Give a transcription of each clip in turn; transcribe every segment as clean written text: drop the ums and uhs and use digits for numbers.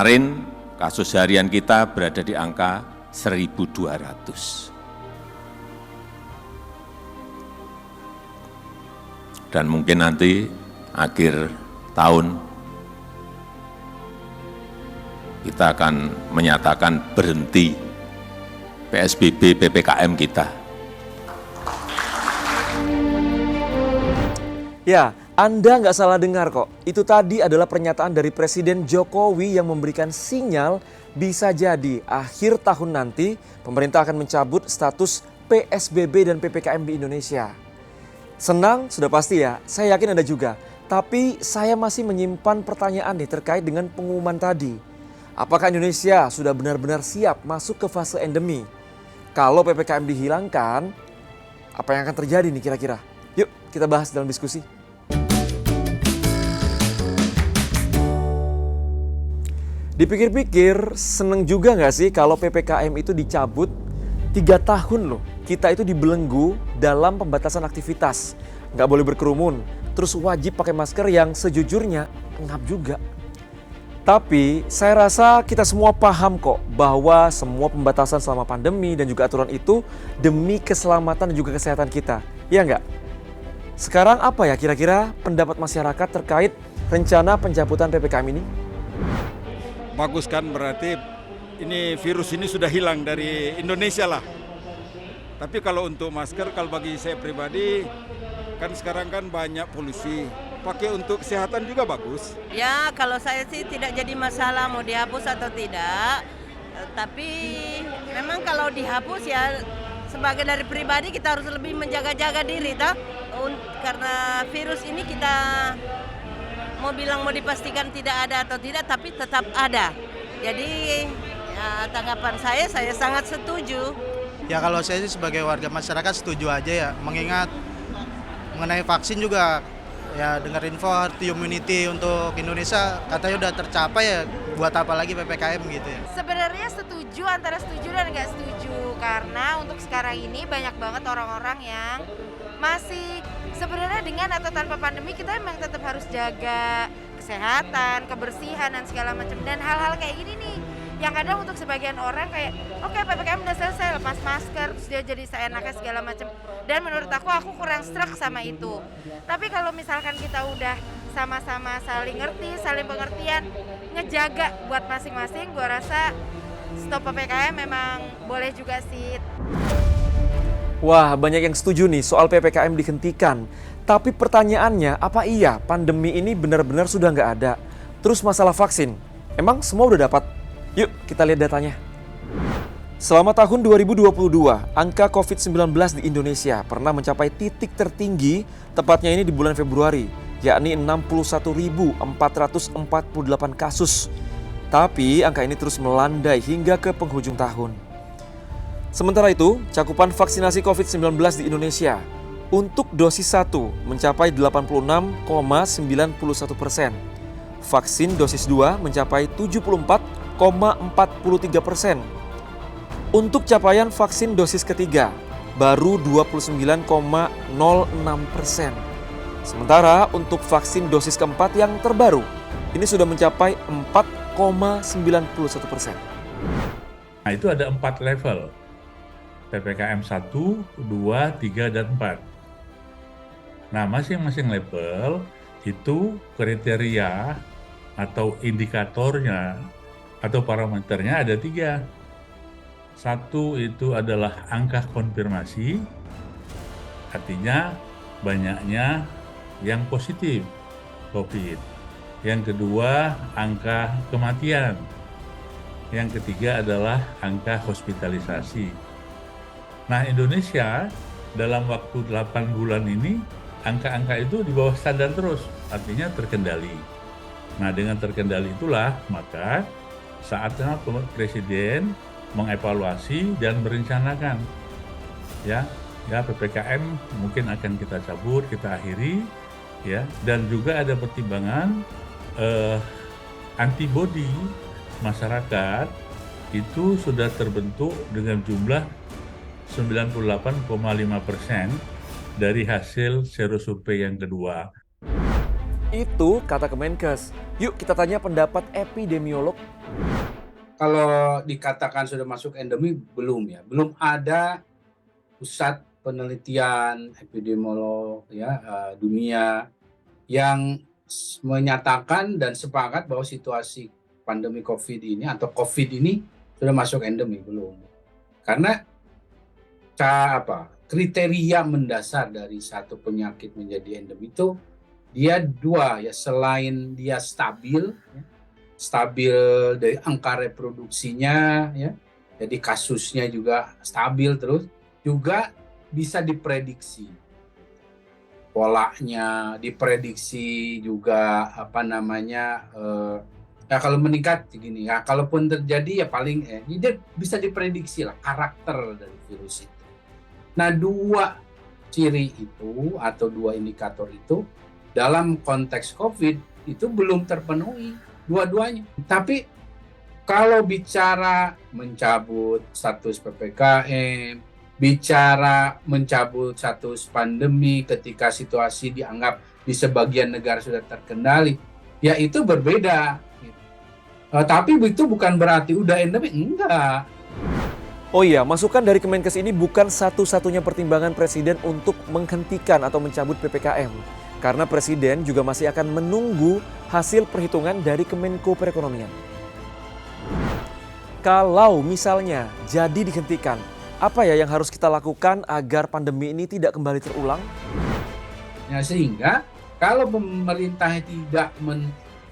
Kemarin kasus harian kita berada di angka 1.200. Dan mungkin nanti akhir tahun kita akan menyatakan berhenti PSBB PPKM kita. Ya, Anda nggak salah dengar kok. Itu tadi adalah pernyataan dari Presiden Jokowi yang memberikan sinyal bisa jadi akhir tahun nanti pemerintah akan mencabut status PSBB dan PPKM di Indonesia. Senang sudah pasti ya, saya yakin Anda juga. Tapi saya masih menyimpan pertanyaan nih terkait dengan pengumuman tadi. Apakah Indonesia sudah benar-benar siap masuk ke fase endemi? Kalau PPKM dihilangkan, apa yang akan terjadi nih kira-kira? Yuk kita bahas dalam diskusi. Dipikir-pikir, seneng juga nggak sih kalau PPKM itu dicabut 3 tahun loh. Kita itu dibelenggu dalam pembatasan aktivitas. Nggak boleh berkerumun, terus wajib pakai masker yang sejujurnya ngap juga. Tapi saya rasa kita semua paham kok bahwa semua pembatasan selama pandemi dan juga aturan itu demi keselamatan dan juga kesehatan kita. Iya nggak? Sekarang apa ya kira-kira pendapat masyarakat terkait rencana pencabutan PPKM ini? Bagus kan, berarti ini virus ini sudah hilang dari Indonesia lah. Tapi kalau untuk masker, kalau bagi saya pribadi, kan sekarang kan banyak polusi. Pakai untuk kesehatan juga bagus. Ya, kalau saya sih tidak jadi masalah mau dihapus atau tidak. Tapi memang kalau dihapus ya sebagai dari pribadi kita harus lebih menjaga-jaga diri toh. Karena virus ini kita mau bilang mau dipastikan tidak ada atau tidak, tapi tetap ada. Jadi ya, tanggapan saya sangat setuju. Ya kalau saya sih sebagai warga masyarakat setuju aja ya, mengingat mengenai vaksin juga ya dengar info herd immunity untuk Indonesia katanya udah tercapai ya, buat apa lagi PPKM gitu ya. Sebenarnya setuju, antara setuju dan nggak setuju, karena untuk sekarang ini banyak banget orang-orang yang masih sebenarnya dengan atau tanpa pandemi kita memang tetap harus jaga kesehatan, kebersihan dan segala macam, dan hal-hal kayak gini nih yang kadang untuk sebagian orang kayak oke, PPKM udah selesai, lepas masker terus dia jadi seenaknya segala macam, dan menurut aku kurang struck sama itu. Tapi kalau misalkan kita udah sama-sama saling ngerti, saling pengertian, ngejaga buat masing-masing, gua rasa stop PPKM memang boleh juga sih. Wah, banyak yang setuju nih soal PPKM dihentikan. Tapi pertanyaannya, apa iya pandemi ini benar-benar sudah nggak ada? Terus masalah vaksin, emang semua udah dapat? Yuk kita lihat datanya. Selama tahun 2022, angka COVID-19 di Indonesia pernah mencapai titik tertinggi, tepatnya ini di bulan Februari, yakni 61.448 kasus. Tapi angka ini terus melandai hingga ke penghujung tahun. Sementara itu, cakupan vaksinasi COVID-19 di Indonesia untuk dosis 1 mencapai 86,91%. Vaksin dosis 2 mencapai 74,43%. Untuk capaian vaksin dosis ketiga baru 29,06%. Sementara untuk vaksin dosis keempat yang terbaru ini sudah mencapai 4,91%. Nah, itu ada 4 level. PPKM 1, 2, 3, dan 4. Nah, masing-masing level itu kriteria atau indikatornya atau parameternya ada 3. 1 itu adalah angka konfirmasi, artinya banyaknya yang positif COVID. Yang kedua, angka kematian. Yang ketiga adalah angka hospitalisasi. Nah, Indonesia dalam waktu 8 bulan ini, angka-angka itu di bawah standar terus, artinya terkendali. Nah, dengan terkendali itulah, maka saatnya Presiden mengevaluasi dan merencanakan. Ya PPKM mungkin akan kita cabut, kita akhiri, ya. Dan juga ada pertimbangan antibodi masyarakat itu sudah terbentuk dengan jumlah 98,5% dari hasil serosurvei yang kedua. Itu kata Kemenkes. Yuk kita tanya pendapat epidemiolog. Kalau dikatakan sudah masuk endemi, belum ya. Belum ada pusat penelitian epidemiolog ya dunia yang menyatakan dan sepakat bahwa situasi pandemi COVID ini atau COVID ini sudah masuk endemi, belum. Karena kriteria mendasar dari satu penyakit menjadi endemi itu dia dua ya, selain dia stabil dari angka reproduksinya ya, jadi kasusnya juga stabil terus, juga bisa diprediksi polanya, diprediksi juga ya kalau meningkat begini ya, kalaupun terjadi ya paling dia bisa diprediksi lah karakter dari virus itu. Nah, dua ciri itu atau dua indikator itu dalam konteks COVID itu belum terpenuhi dua-duanya. Tapi kalau bicara mencabut status PPKM, bicara mencabut status pandemi ketika situasi dianggap di sebagian negara sudah terkendali, ya itu berbeda. Tapi itu bukan berarti udah endemi, enggak. Oh iya, masukan dari Kemenkes ini bukan satu-satunya pertimbangan Presiden untuk menghentikan atau mencabut PPKM. Karena Presiden juga masih akan menunggu hasil perhitungan dari Kemenko Perekonomian. Kalau misalnya jadi dihentikan, apa ya yang harus kita lakukan agar pandemi ini tidak kembali terulang? Ya, sehingga kalau pemerintah tidak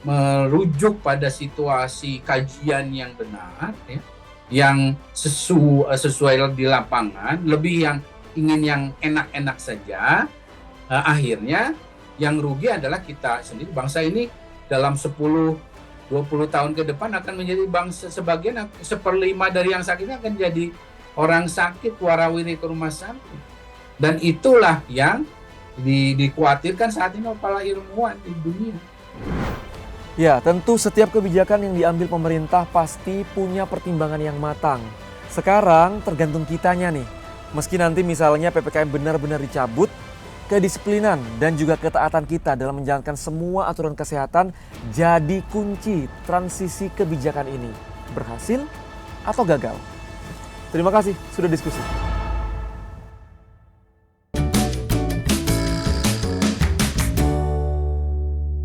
merujuk pada situasi kajian yang benar, ya, yang sesuai di lapangan, lebih yang ingin yang enak-enak saja, akhirnya yang rugi adalah kita sendiri. Bangsa ini dalam 10-20 tahun ke depan akan menjadi bangsa, sebagian 1/5 dari yang sakitnya akan jadi orang sakit warawiri ke rumah sakit. Dan itulah yang dikhawatirkan saat ini oleh para ilmuwan di dunia. Ya, tentu setiap kebijakan yang diambil pemerintah pasti punya pertimbangan yang matang. Sekarang tergantung kitanya nih. Meski nanti misalnya PPKM benar-benar dicabut, kedisiplinan dan juga ketaatan kita dalam menjalankan semua aturan kesehatan jadi kunci transisi kebijakan ini. Berhasil atau gagal? Terima kasih sudah diskusi.